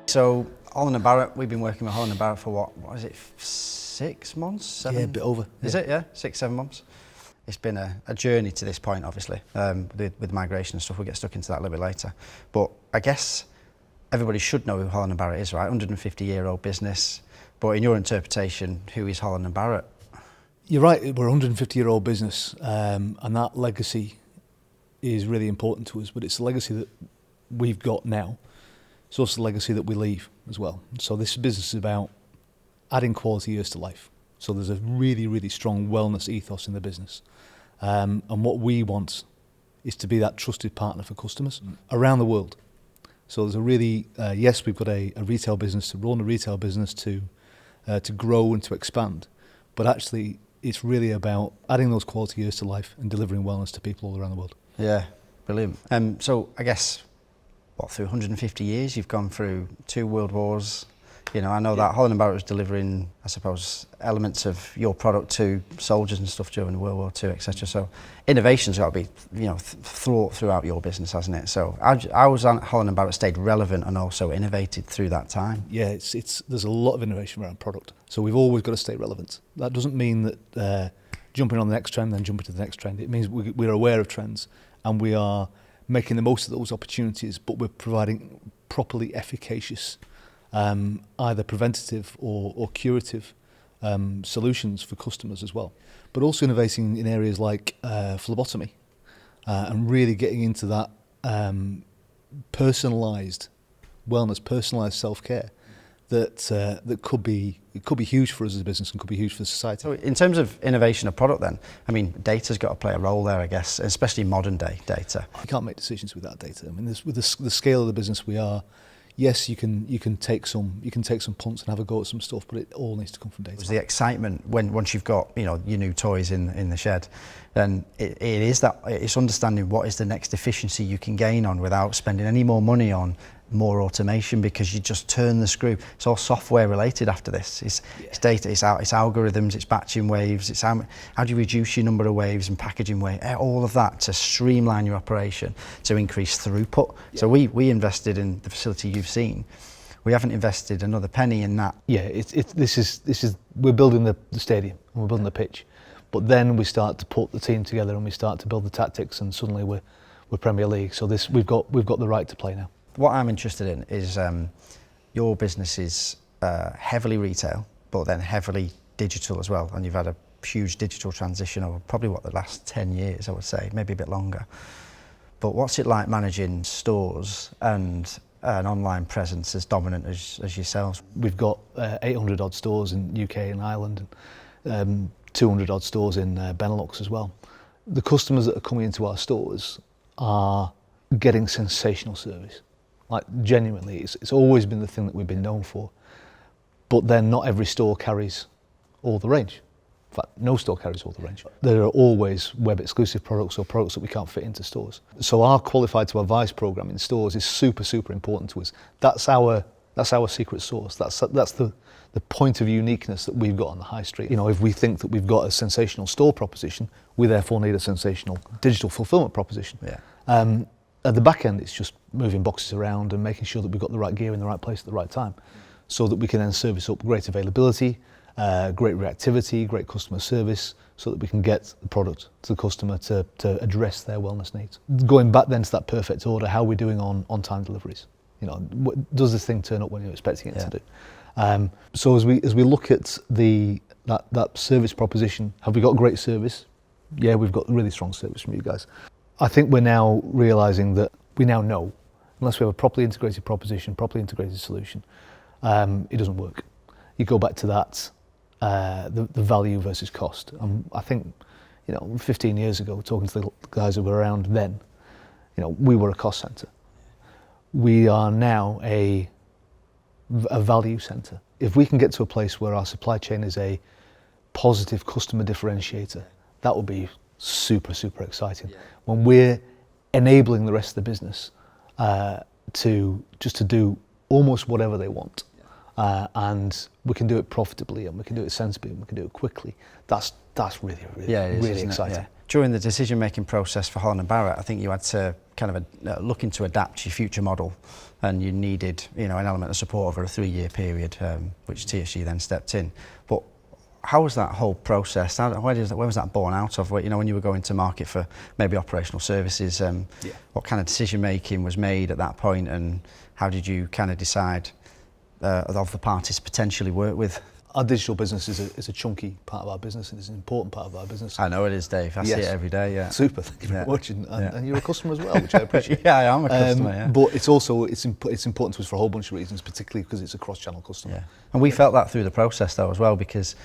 So Holland Barrett, we've been working with Holland Barrett for what is it, 6 months? 7? Yeah, a bit over. Is it, yeah? 6, 7 months? It's been a journey to this point, obviously, with migration and stuff. We'll get stuck into that a little bit later. But I guess everybody should know who Holland Barrett is, right? 150-year-old business. But in your interpretation, who is Holland Barrett? You're right, we're a 150-year-old business, and that legacy is really important to us, but it's a legacy that we've got now. It's also the legacy that we leave as well. So this business is about adding quality years to life. So there's a really, really strong wellness ethos in the business. And what we want is to be that trusted partner for customers around the world. So there's a really, yes, we've got a retail business to run, a retail business to grow and to expand. But actually, it's really about adding those quality years to life and delivering wellness to people all around the world. Yeah, brilliant. So I guess, through 150 years, you've gone through 2 world wars. You know, I know that Holland Barrett was delivering, I suppose, elements of your product to soldiers and stuff during World War II, etc. So innovation's got to be, throughout your business, hasn't it? So how was Holland Barrett stayed relevant and also innovated through that time? Yeah, there's a lot of innovation around product. So we've always got to stay relevant. That doesn't mean that jumping on the next trend, then jumping to the next trend. It means we're aware of trends and we are making the most of those opportunities, but we're providing properly efficacious either preventative or curative solutions for customers as well. But also innovating in areas like phlebotomy and really getting into that personalised wellness, personalised self-care that could be huge for us as a business and could be huge for society. So in terms of innovation of product then, I mean, data's got to play a role there, I guess, especially modern day data. You can't make decisions without data. I mean, with the scale of the business we are, yes, you can take some punts and have a go at some stuff, but it all needs to come from data. It's the excitement once you've got your new toys in the shed, then it's understanding what is the next efficiency you can gain on without spending any more money on more automation, because you just turn the screw. It's all software related after this. It's data, it's algorithms, it's batching waves, it's how do you reduce your number of waves and packaging waves, all of that to streamline your operation, to increase throughput. Yeah. So we invested in the facility you've seen. We haven't invested another penny in that. Yeah, this is we're building the stadium and we're building the pitch, but then we start to put the team together and we start to build the tactics, and suddenly we're Premier League. So we've got the right to play now. What I'm interested in is your business is heavily retail, but then heavily digital as well. And you've had a huge digital transition over probably the last 10 years, I would say, maybe a bit longer. But what's it like managing stores and an online presence as dominant as yourselves? We've got 800 odd stores in UK and Ireland, and 200 odd stores in Benelux as well. The customers that are coming into our stores are getting sensational service. Like, genuinely, it's always been the thing that we've been known for. But then not every store carries all the range. In fact, no store carries all the range. There are always web exclusive products or products that we can't fit into stores. So our qualified to advise program in stores is super, super important to us. That's our secret sauce. That's the point of uniqueness that we've got on the high street. If we think that we've got a sensational store proposition, we therefore need a sensational digital fulfillment proposition. Yeah. At the back end, it's just moving boxes around and making sure that we've got the right gear in the right place at the right time, so that we can then service up great availability, great reactivity, great customer service, so that we can get the product to the customer to address their wellness needs. Going back then to that perfect order, how are we doing on-time deliveries? Does this thing turn up when you're expecting it to do? So as we look at that service proposition, have we got great service? Yeah, we've got really strong service from you guys. I think we're now realising that we now know, unless we have a properly integrated proposition, properly integrated solution, it doesn't work. You go back to that, the value versus cost. I think, 15 years ago, talking to the guys who were around then, we were a cost centre. We are now a value centre. If we can get to a place where our supply chain is a positive customer differentiator, that would be super, super exciting. Yeah. When we're enabling the rest of the business to do almost whatever they want, and we can do it profitably, and we can do it sensibly, and we can do it quickly. That's really, really, really exciting. Yeah. During the decision-making process for Holland Barrett, I think you had to kind of looking to adapt your future model, and you needed, you know, an element of support over a 3-year period, which TSG then stepped in. But how was that whole process? Where was that born out of? You know, when you were going to market for maybe operational services, what kind of decision-making was made at that point, and how did you kind of decide of the parties to potentially work with? Our digital business is a chunky part of our business, and it's an important part of our business. I know it is, Dave. I see it every day. Yeah. Super. Thank you very much, and you're a customer as well, which I appreciate. Yeah, I am a customer. Yeah. But it's also it's important to us for a whole bunch of reasons, particularly because it's a cross-channel customer. Yeah. And we felt that through the process though as well, because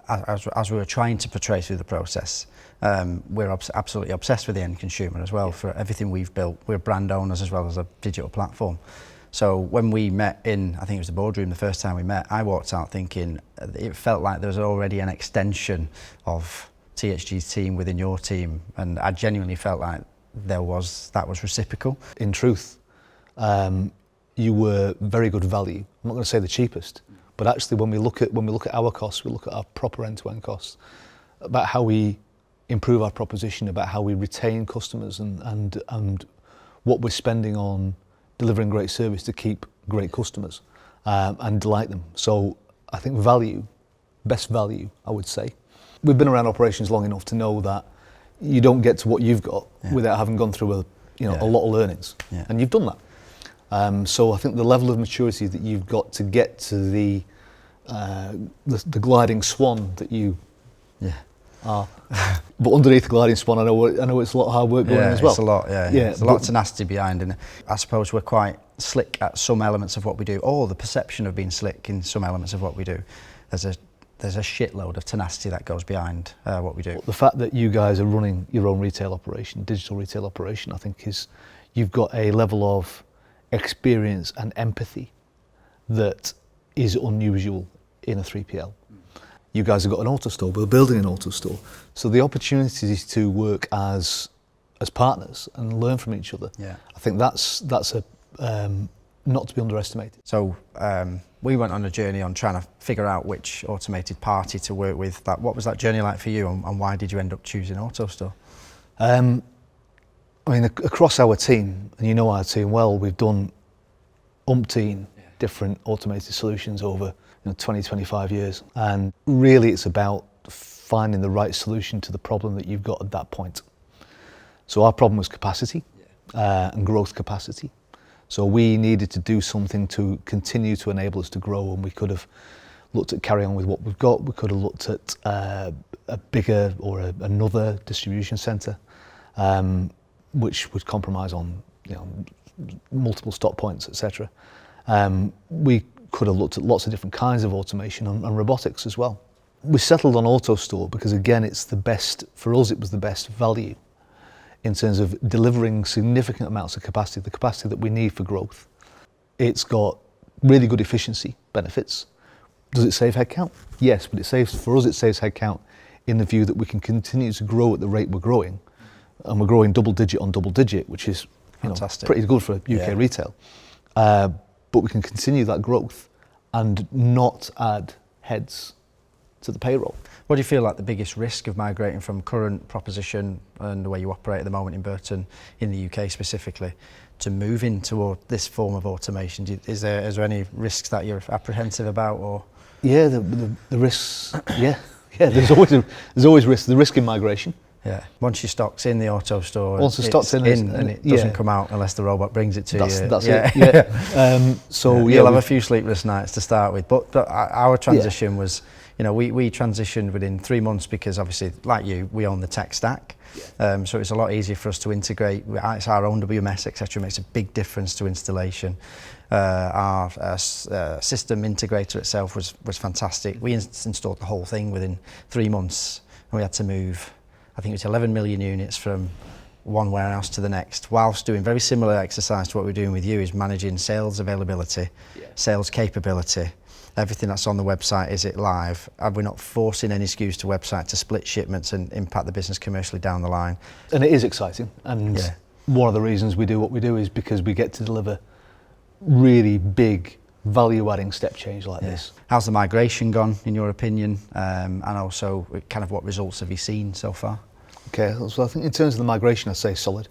as we were trying to portray through the process, we're absolutely obsessed with the end consumer as well. For everything we've built, we're brand owners as well as a digital platform. So when we met in, I think it was the boardroom the first time we met, I walked out thinking it felt like there was already an extension of THG's team within your team, and I genuinely felt like that was reciprocal. In truth, you were very good value. I'm not going to say the cheapest, but actually when we look at our costs, we look at our proper end-to-end costs, about how we improve our proposition, about how we retain customers, and what we're spending on delivering great service to keep great customers and delight them. So I think best value, I would say. We've been around operations long enough to know that you don't get to what you've got without having gone through a lot of learnings, and you've done that. So I think the level of maturity that you've got to get to the gliding swan that you are. But underneath the gliding swan, I know it's a lot of hard work going on as well. It's a lot, There's a lot of tenacity behind, and I suppose we're quite slick at some elements of what we do, or the perception of being slick in some elements of what we do. There's a shitload of tenacity that goes behind what we do. The fact that you guys are running your own retail operation, digital retail operation, I think you've got a level of experience and empathy that is unusual in a 3PL. You guys have got an AutoStore, we're building an AutoStore. So the opportunities to work as partners and learn from each other, I think that's not to be underestimated. So we went on a journey on trying to figure out which automated party to work with. What was that journey like for you, and why did you end up choosing AutoStore? I mean, across our team, and you know our team well, we've done umpteen different automated solutions over 20, 25 years. And really it's about finding the right solution to the problem that you've got at that point. So our problem was capacity and growth capacity. So we needed to do something to continue to enable us to grow, and we could have looked at carrying on with what we've got. We could have looked at a bigger or another distribution centre, which would compromise on multiple stop points, etc. We could have looked at lots of different kinds of automation and robotics as well. We settled on AutoStore because, again, it's the best, for us it was the best value in terms of delivering significant amounts of capacity, the capacity that we need for growth. It's got really good efficiency benefits. Does it save headcount? Yes, but for us it saves headcount in the view that we can continue to grow at the rate we're growing, and we're growing double digit on double digit, which is pretty good for UK retail. But we can continue that growth and not add heads to the payroll. What do you feel like the biggest risk of migrating from current proposition and the way you operate at the moment in Burton, in the UK specifically, to moving toward this form of automation? Is there any risks that you're apprehensive about, or? Yeah, the risks. There's always risks. The risk in migration. Yeah. Once your stock's in the AutoStore, once the stock's in and it doesn't come out unless the robot brings it to you. That's it. Yeah. You'll have a few sleepless nights to start with. But our transition was, we transitioned within 3 months because obviously, like you, we own the tech stack. So it's a lot easier for us to integrate. It's our own WMS, etc. Makes a big difference to installation. Our system integrator itself was fantastic. We installed the whole thing within 3 months, and we had to move, I think it was 11 million units from one warehouse to the next, whilst doing very similar exercise to what we're doing with you, is managing sales availability, sales capability. Everything that's on the website, is it live? Are we not forcing any SKUs to website to split shipments and impact the business commercially down the line? And it is exciting. And one of the reasons we do what we do is because we get to deliver really big value-adding step change like this. How's the migration gone, in your opinion? And also, kind of what results have you seen so far? Okay, so I think in terms of the migration, I'd say solid.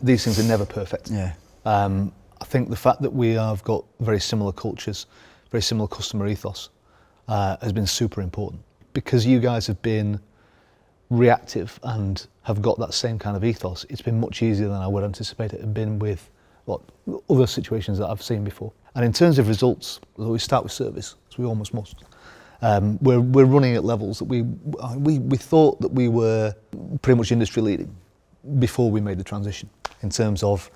These things are never perfect. Yeah. I think the fact that we have got very similar cultures, very similar customer ethos, has been super important, because you guys have been reactive and have got that same kind of ethos. It's been much easier than I would anticipate it had been with other situations that I've seen before. And in terms of results, we start with service, as we almost must. We're running at levels that we thought that we were pretty much industry leading before we made the transition, in terms of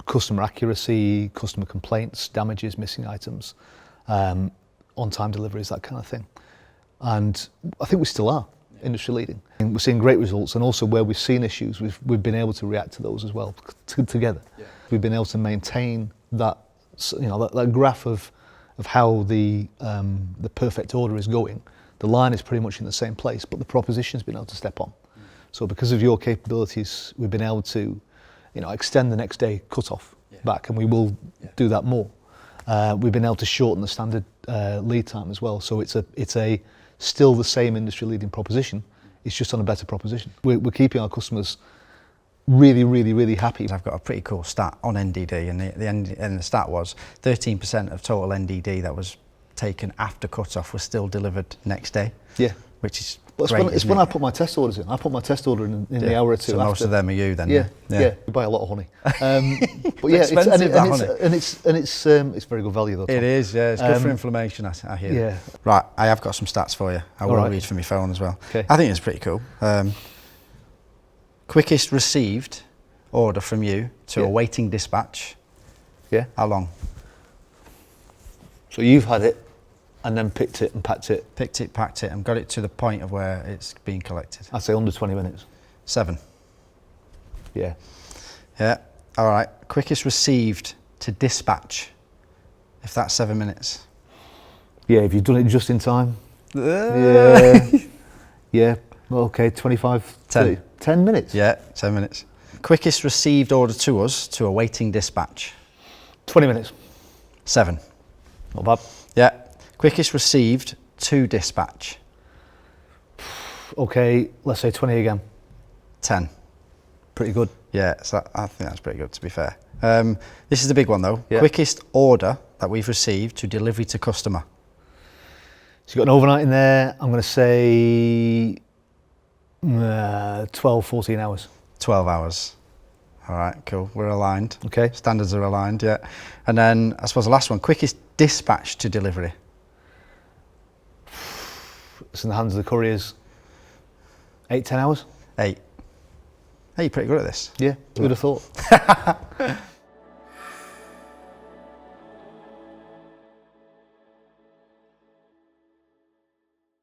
customer accuracy, customer complaints, damages, missing items, on-time deliveries, that kind of thing. And I think we still are industry leading. And we're seeing great results, and also where we've seen issues, we've been able to react to those as well together. Yeah. We've been able to maintain that, that graph of how the perfect order is going. The line is pretty much in the same place, but the proposition's been able to step on. So because of your capabilities, we've been able to, extend the next day cut-off back, and we will do that more. We've been able to shorten the standard lead time as well. So it's a still the same industry-leading proposition. It's just on a better proposition. We're keeping our customers really, really, really happy. I've got a pretty cool stat on NDD, and the stat was 13% of total NDD that was taken after cut-off was still delivered next day. Yeah, which is great. It's when I put my test orders in. I put my test order in the hour or two. So after. Most of them are you then. Yeah. We buy a lot of honey. But yeah, it's very good value though. Tom. It is. Yeah, it's good for inflammation. I hear. Yeah. Right, I have got some stats for you. I will read from my phone as well. Okay. I think it's pretty cool. Quickest received order from you to awaiting dispatch. Yeah. How long? So you've had it, and then picked it and packed it. Picked it, packed it, and got it to the point of where it's being collected. I'd say under 20 minutes. 7. Yeah. Yeah. All right. Quickest received to dispatch, if that's 7 minutes. Yeah, if you've done it just in time. Yeah. Yeah. Okay, 25. 10. 10 minutes? Yeah, 10 minutes. Quickest received order to us to awaiting dispatch. 20 minutes. 7. Not bad. Yeah. Quickest received to dispatch. Okay, let's say 20 again. 10. Pretty good. Yeah, so I think that's pretty good, to be fair. This is the big one though. Yeah. Quickest order that we've received to delivery to customer. So you've got an overnight in there. I'm going to say 12, 14 hours. 12 hours. All right, cool. We're aligned. Okay. Standards are aligned, yeah. And then I suppose the last one, quickest dispatch to delivery. It's in the hands of the couriers. 8, 10 hours? 8. Hey, you're pretty good at this. Yeah, who'd have thought?